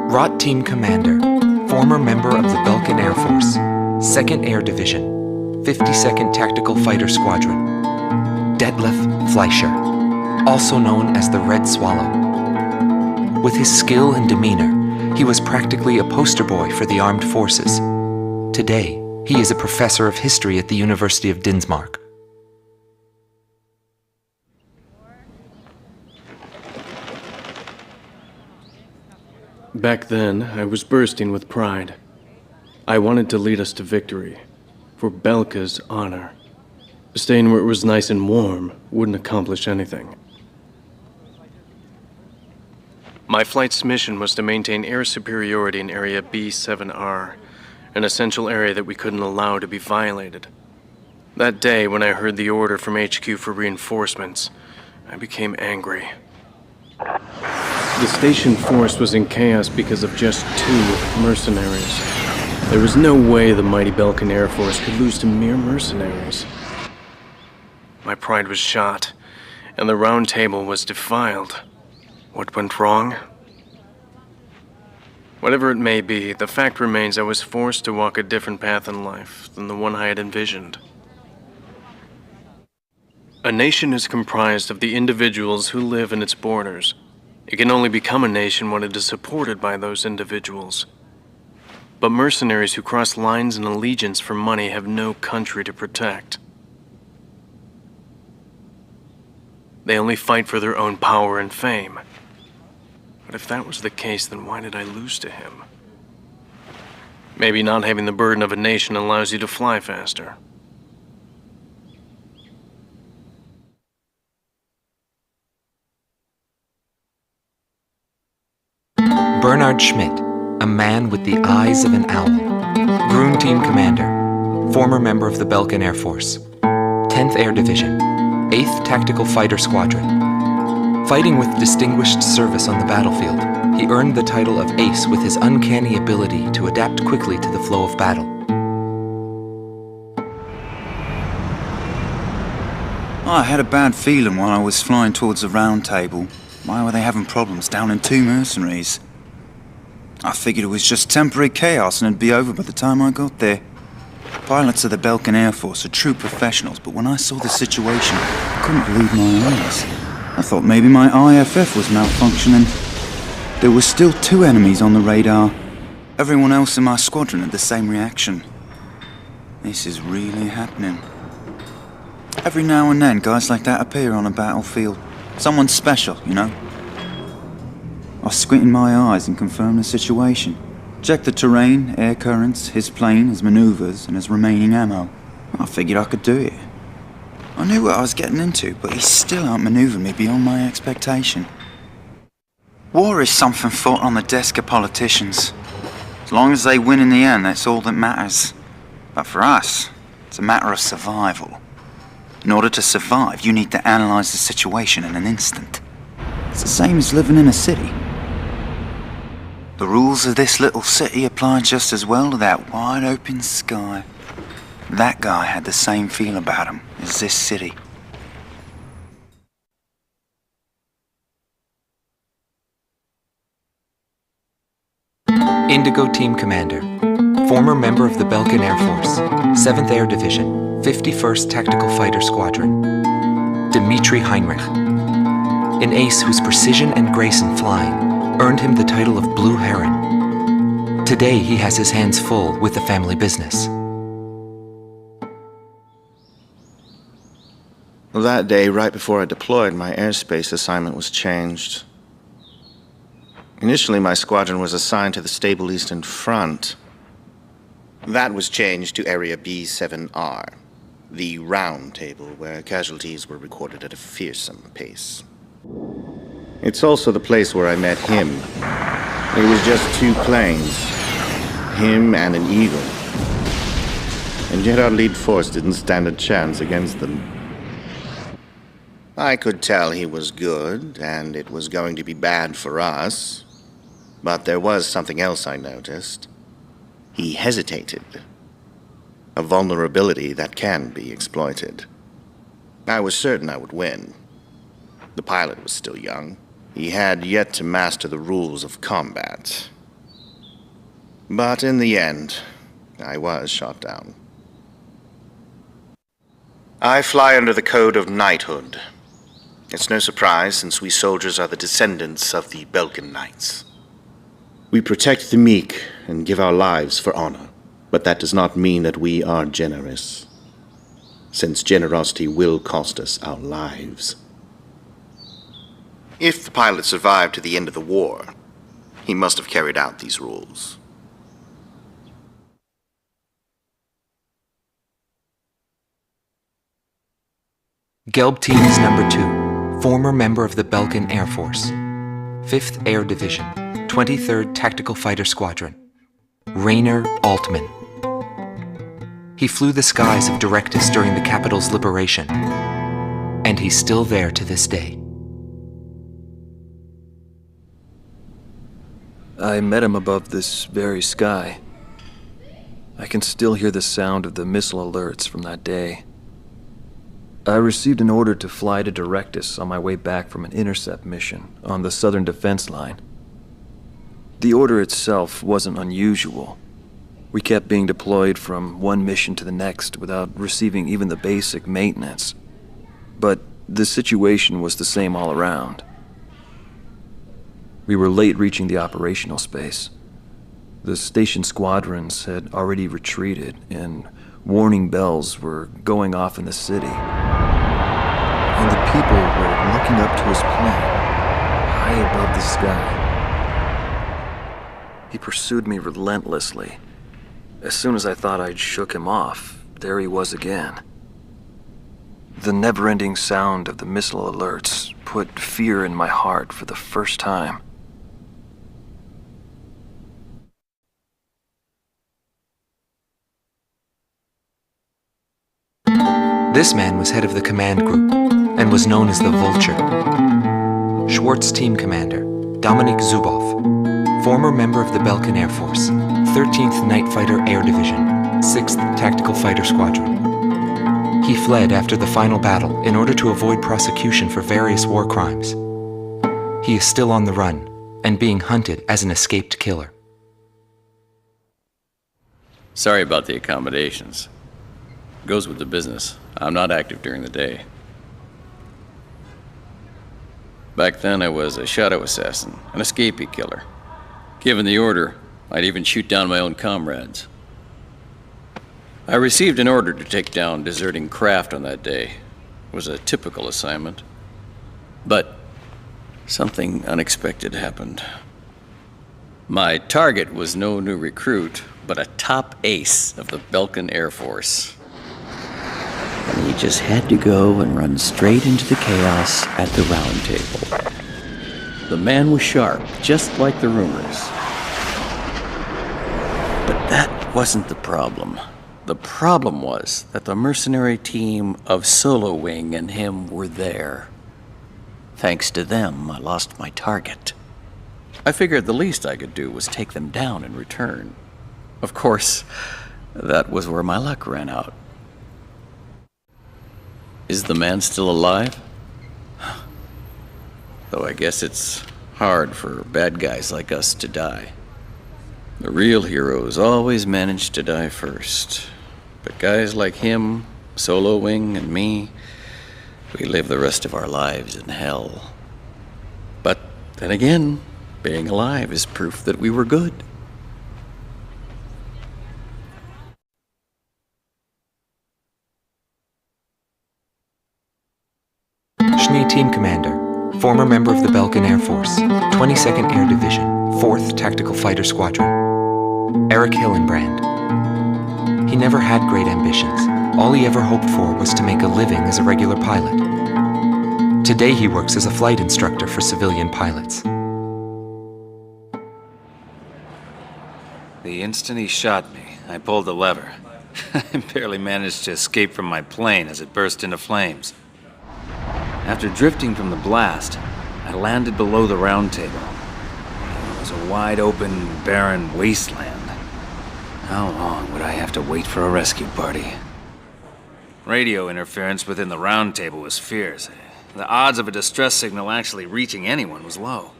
ROT Team Commander, former member of the Belkan Air Force, 2nd Air Division, 52nd Tactical Fighter Squadron, Detlef Fleischer, also known as the Red Swallow. With his skill and demeanor, he was practically a poster boy for the armed forces. Today, he is a professor of history at the University of Dinsmark. Back then, I was bursting with pride. I wanted to lead us to victory, for Belka's honor. Staying where it was nice and warm wouldn't accomplish anything. My flight's mission was to maintain air superiority in Area B7R, an essential area that we couldn't allow to be violated. That day, when I heard the order from HQ for reinforcements, I became angry. The station force was in chaos because of just 2 mercenaries. There was no way the mighty Belkan Air Force could lose to mere mercenaries. My pride was shot, and the round table was defiled. What went wrong? Whatever it may be, the fact remains I was forced to walk a different path in life than the one I had envisioned. A nation is comprised of the individuals who live in its borders. It can only become a nation when it is supported by those individuals. But mercenaries who cross lines and allegiance for money have no country to protect. They only fight for their own power and fame. But if that was the case, then why did I lose to him? Maybe not having the burden of a nation allows you to fly faster. Bernard Schmidt, a man with the eyes of an owl. Groom Team Commander, former member of the Belkan Air Force, 10th Air Division, 8th Tactical Fighter Squadron. Fighting with distinguished service on the battlefield, he earned the title of Ace with his uncanny ability to adapt quickly to the flow of battle. I had a bad feeling while I was flying towards the round table. Why were they having problems down in 2 mercenaries? I figured it was just temporary chaos and it'd be over by the time I got there. Pilots of the Belkan Air Force are true professionals, but when I saw the situation, I couldn't believe my eyes. I thought maybe my IFF was malfunctioning. There were still 2 enemies on the radar. Everyone else in my squadron had the same reaction. This is really happening. Every now and then, guys like that appear on a battlefield. Someone special, you know? I squinted my eyes and confirmed the situation. Checked the terrain, air currents, his plane, his maneuvers, and his remaining ammo. I figured I could do it. I knew what I was getting into, but he still outmaneuvered me beyond my expectation. War is something fought on the desk of politicians. As long as they win in the end, that's all that matters. But for us, it's a matter of survival. In order to survive, you need to analyze the situation in an instant. It's the same as living in a city. The rules of this little city apply just as well to that wide open sky. That guy had the same feel about him as this city. Indigo Team Commander, former member of the Belkan Air Force, 7th Air Division, 51st Tactical Fighter Squadron, Dmitri Heinrich. An ace whose precision and grace in flying earned him the title of Blue Heron. Today he has his hands full with the family business. That day, right before I deployed, my airspace assignment was changed. Initially, my squadron was assigned to the Stable Eastern Front. That was changed to Area B7R, the round table where casualties were recorded at a fearsome pace. It's also the place where I met him. It was just 2 planes, him and an Eagle. And yet our lead force didn't stand a chance against them. I could tell he was good, and it was going to be bad for us. But there was something else I noticed. He hesitated. A vulnerability that can be exploited. I was certain I would win. The pilot was still young. He had yet to master the rules of combat. But in the end, I was shot down. I fly under the code of knighthood. It's no surprise, since we soldiers are the descendants of the Belkan Knights. We protect the meek and give our lives for honor, but that does not mean that we are generous, since generosity will cost us our lives. If the pilot survived to the end of the war, he must have carried out these rules. Gelb Team is number 2, former member of the Belkan Air Force, 5th Air Division, 23rd Tactical Fighter Squadron, Rainer Altman. He flew the skies of Directus during the capital's liberation, and he's still there to this day. I met him above this very sky. I can still hear the sound of the missile alerts from that day. I received an order to fly to Directus on my way back from an intercept mission on the southern defense line. The order itself wasn't unusual. We kept being deployed from one mission to the next without receiving even the basic maintenance. But the situation was the same all around. We were late reaching the operational space. The station squadrons had already retreated, and warning bells were going off in the city. And the people were looking up to his plane, high above the sky. He pursued me relentlessly. As soon as I thought I'd shook him off, there he was again. The never-ending sound of the missile alerts put fear in my heart for the first time. This man was head of the command group and was known as the Vulture. Schwartz Team Commander, Dominik Zubov, former member of the Belkan Air Force, 13th Night Fighter Air Division, 6th Tactical Fighter Squadron. He fled after the final battle in order to avoid prosecution for various war crimes. He is still on the run and being hunted as an escaped killer. Sorry about the accommodations. Goes with the business. I'm not active during the day. Back then, I was a shadow assassin, an escapee killer. Given the order, I'd even shoot down my own comrades. I received an order to take down deserting craft on that day. It was a typical assignment. But something unexpected happened. My target was no new recruit, but a top ace of the Belkan Air Force. And he just had to go and run straight into the chaos at the round table. The man was sharp, just like the rumors. But that wasn't the problem. The problem was that the mercenary team of Solo Wing and him were there. Thanks to them, I lost my target. I figured the least I could do was take them down in return. Of course, that was where my luck ran out. Is the man still alive? Though I guess it's hard for bad guys like us to die. The real heroes always manage to die first. But guys like him, Solo Wing, and me, we live the rest of our lives in hell. But then again, being alive is proof that we were good. Schnee Team Commander, former member of the Belkan Air Force, 22nd Air Division, 4th Tactical Fighter Squadron, Eric Hillenbrand. He never had great ambitions. All he ever hoped for was to make a living as a regular pilot. Today he works as a flight instructor for civilian pilots. The instant he shot me, I pulled the lever. I barely managed to escape from my plane as it burst into flames. After drifting from the blast, I landed below the round table. It was a wide-open, barren wasteland. How long would I have to wait for a rescue party? Radio interference within the round table was fierce. The odds of a distress signal actually reaching anyone was low.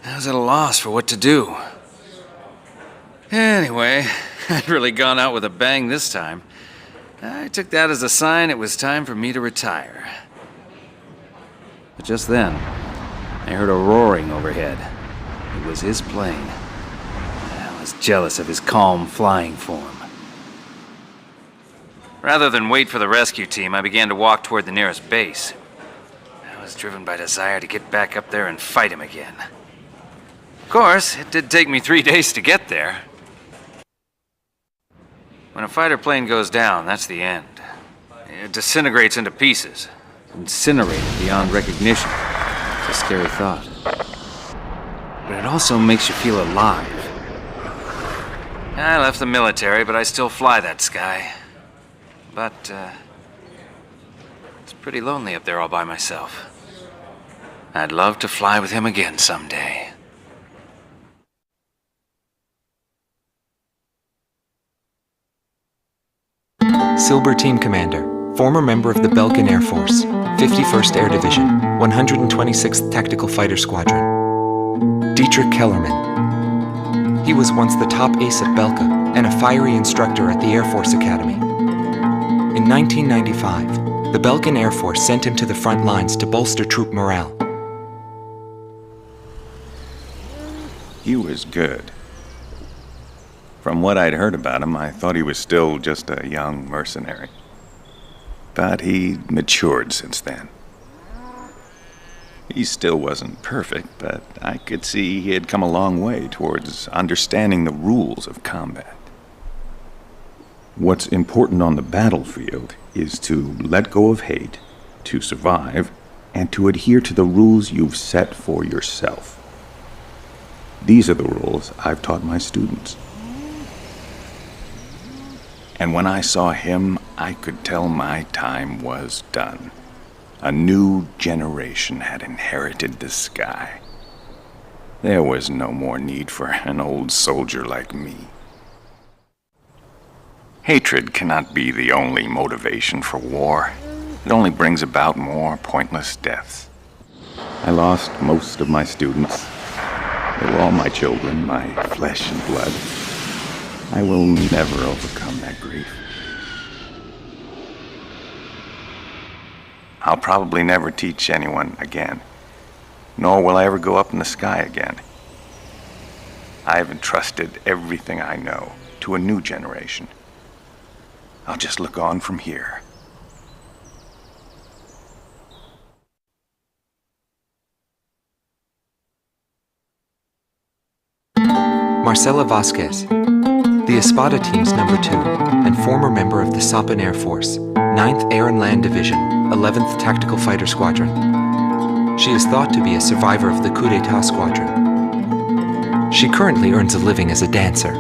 I was at a loss for what to do. Anyway, I'd really gone out with a bang this time. I took that as a sign it was time for me to retire. But just then, I heard a roaring overhead. It was his plane. I was jealous of his calm flying form. Rather than wait for the rescue team, I began to walk toward the nearest base. I was driven by desire to get back up there and fight him again. Of course, it did take me 3 days to get there. When a fighter plane goes down, that's the end. It disintegrates into pieces. Incinerated beyond recognition. It's a scary thought. But it also makes you feel alive. I left the military, but I still fly that sky. But, it's pretty lonely up there all by myself. I'd love to fly with him again someday. Silber Team Commander, former member of the Belgian Air Force, 51st Air Division, 126th Tactical Fighter Squadron. Dietrich Kellerman. He was once the top ace at Belka and a fiery instructor at the Air Force Academy. In 1995, the Belgian Air Force sent him to the front lines to bolster troop morale. He was good. From what I'd heard about him, I thought he was still just a young mercenary. But he matured since then. He still wasn't perfect, but I could see he had come a long way towards understanding the rules of combat. What's important on the battlefield is to let go of hate, to survive, and to adhere to the rules you've set for yourself. These are the rules I've taught my students. And when I saw him, I could tell my time was done. A new generation had inherited the sky. There was no more need for an old soldier like me. Hatred cannot be the only motivation for war. It only brings about more pointless deaths. I lost most of my students. They were all my children, my flesh and blood. I will never overcome that grief. I'll probably never teach anyone again, nor will I ever go up in the sky again. I've entrusted everything I know to a new generation. I'll just look on from here. Marcela Vasquez, the Espada Team's number 2 and former member of the Sapan Air Force, 9th Air and Land Division, 11th Tactical Fighter Squadron. She is thought to be a survivor of the Coup d'etat squadron. She currently earns a living as a dancer.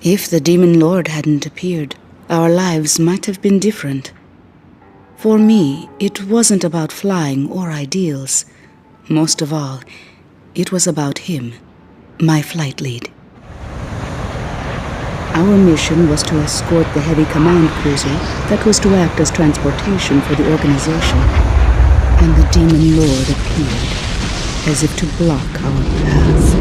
If the Demon Lord hadn't appeared, our lives might have been different. For me, it wasn't about flying or ideals. Most of all, it was about him, my flight lead. Our mission was to escort the heavy command cruiser that was to act as transportation for the organization. And the Demon Lord appeared, as if to block our path.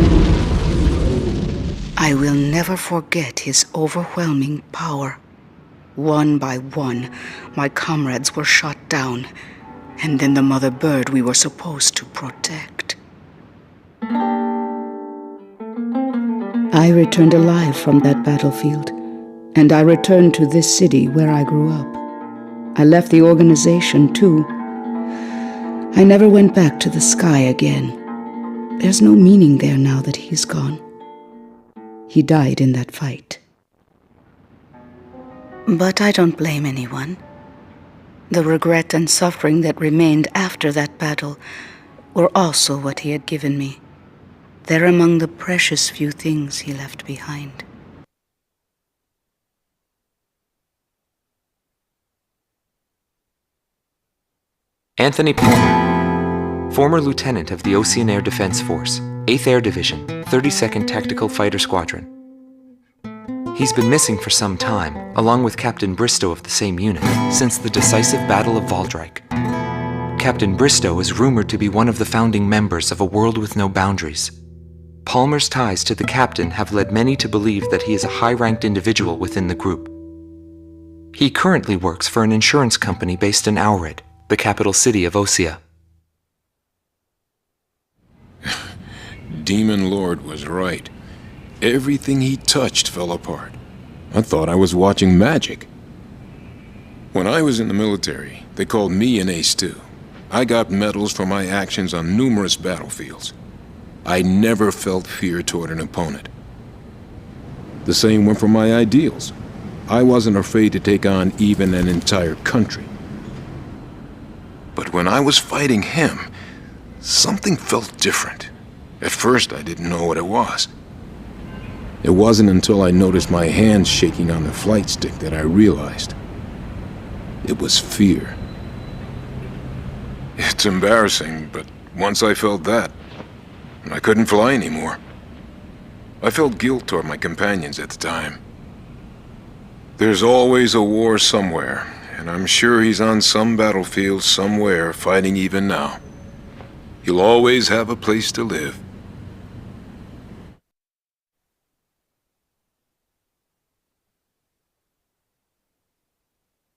I will never forget his overwhelming power. One by one, my comrades were shot down, and then the mother bird we were supposed to protect. I returned alive from that battlefield, and I returned to this city where I grew up. I left the organization, too. I never went back to the sky again. There's no meaning there now that he's gone. He died in that fight. But I don't blame anyone. The regret and suffering that remained after that battle were also what he had given me. They're among the precious few things he left behind. Anthony Palmer, former lieutenant of the Oceanair Defense Force, 8th Air Division, 32nd Tactical Fighter Squadron. He's been missing for some time, along with Captain Bristow of the same unit, since the decisive Battle of Valdreich. Captain Bristow is rumored to be one of the founding members of A World with No Boundaries. Palmer's ties to the captain have led many to believe that he is a high-ranked individual within the group. He currently works for an insurance company based in Aurid, the capital city of Osea. Demon Lord was right. Everything he touched fell apart. I thought I was watching magic. When I was in the military, they called me an ace too. I got medals for my actions on numerous battlefields. I never felt fear toward an opponent. The same went for my ideals. I wasn't afraid to take on even an entire country. But when I was fighting him, something felt different. At first, I didn't know what it was. It wasn't until I noticed my hands shaking on the flight stick that I realized. It was fear. It's embarrassing, but once I felt that, I couldn't fly anymore. I felt guilt toward my companions at the time. There's always a war somewhere, and I'm sure he's on some battlefield somewhere fighting even now. He'll always have a place to live.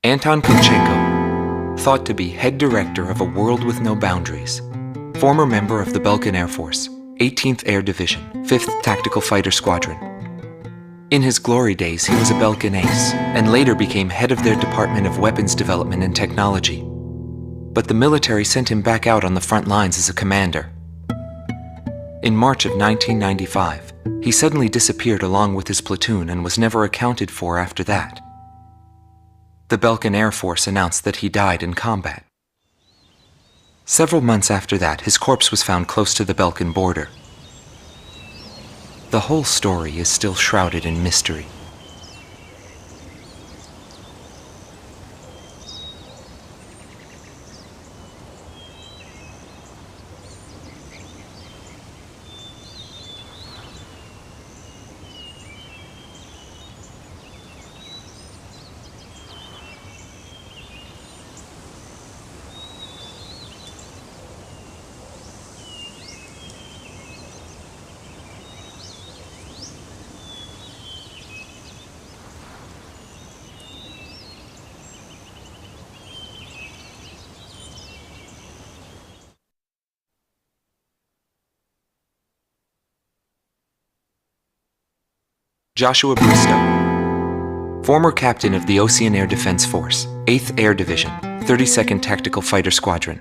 Anton Kunchenko, thought to be head director of A World with No Boundaries, former member of the Belkan Air Force, 18th Air Division, 5th Tactical Fighter Squadron. In his glory days, he was a Belkan ace, and later became head of their Department of Weapons Development and Technology. But the military sent him back out on the front lines as a commander. In March of 1995, he suddenly disappeared along with his platoon and was never accounted for after that. The Belkan Air Force announced that he died in combat. Several months after that, his corpse was found close to the Belkan border. The whole story is still shrouded in mystery. Joshua Bristow, former captain of the Osean Air Defense Force, 8th Air Division, 32nd Tactical Fighter Squadron.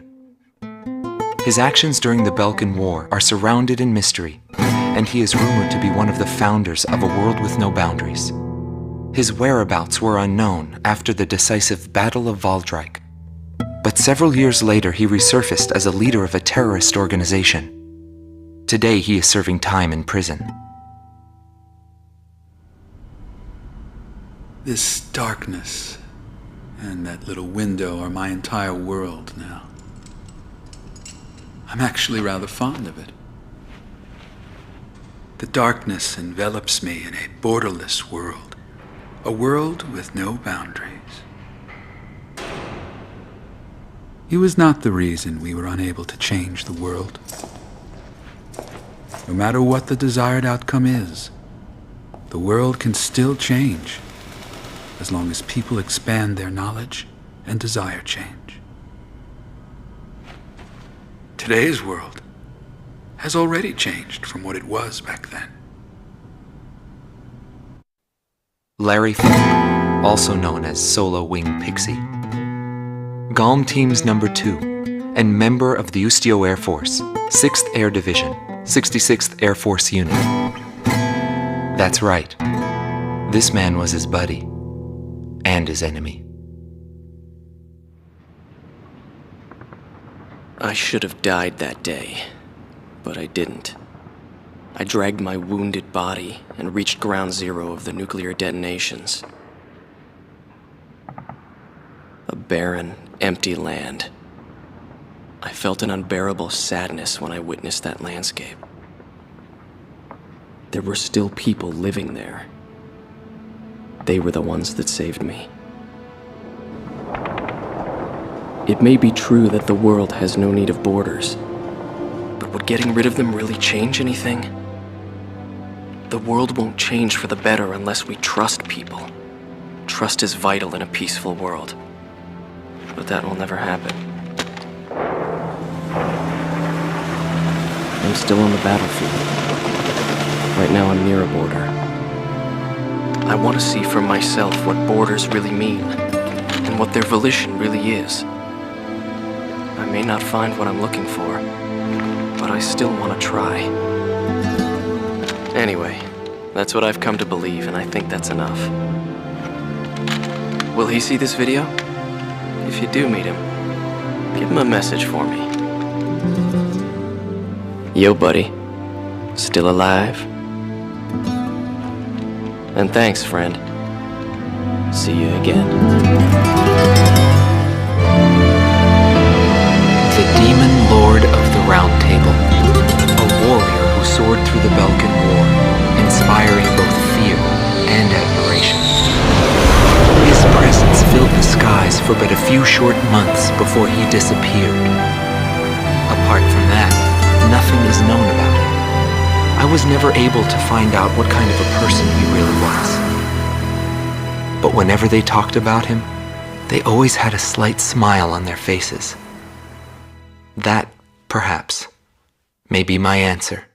His actions during the Belkan War are surrounded in mystery, and he is rumored to be one of the founders of A World with No Boundaries. His whereabouts were unknown after the decisive Battle of Valdreich, but several years later he resurfaced as a leader of a terrorist organization. Today he is serving time in prison. This darkness and that little window are my entire world now. I'm actually rather fond of it. The darkness envelops me in a borderless world, a world with no boundaries. He was not the reason we were unable to change the world. No matter what the desired outcome is, the world can still change, as long as people expand their knowledge and desire change. Today's world has already changed from what it was back then. Larry Falk, also known as Solo Wing Pixie. GALM Team's number 2, and member of the Ustio Air Force, 6th Air Division, 66th Air Force Unit. That's right. This man was his buddy. And his enemy. I should have died that day, but I didn't. I dragged my wounded body and reached ground zero of the nuclear detonations. A barren, empty land. I felt an unbearable sadness when I witnessed that landscape. There were still people living there. They were the ones that saved me. It may be true that the world has no need of borders, but would getting rid of them really change anything? The world won't change for the better unless we trust people. Trust is vital in a peaceful world. But that will never happen. I'm still on the battlefield. Right now I'm near a border. I want to see for myself what borders really mean, and what their volition really is. I may not find what I'm looking for, but I still want to try. Anyway, that's what I've come to believe, and I think that's enough. Will he see this video? If you do meet him, give him a message for me. Yo, buddy. Still alive? And thanks, friend. See you again. The Demon Lord of the Round Table. A warrior who soared through the Belkan War, inspiring both fear and admiration. His presence filled the skies for but a few short months before he disappeared. Apart from that, nothing is known about him. I was never able to find out what kind of a person he really was. But whenever they talked about him, they always had a slight smile on their faces. That, perhaps, may be my answer.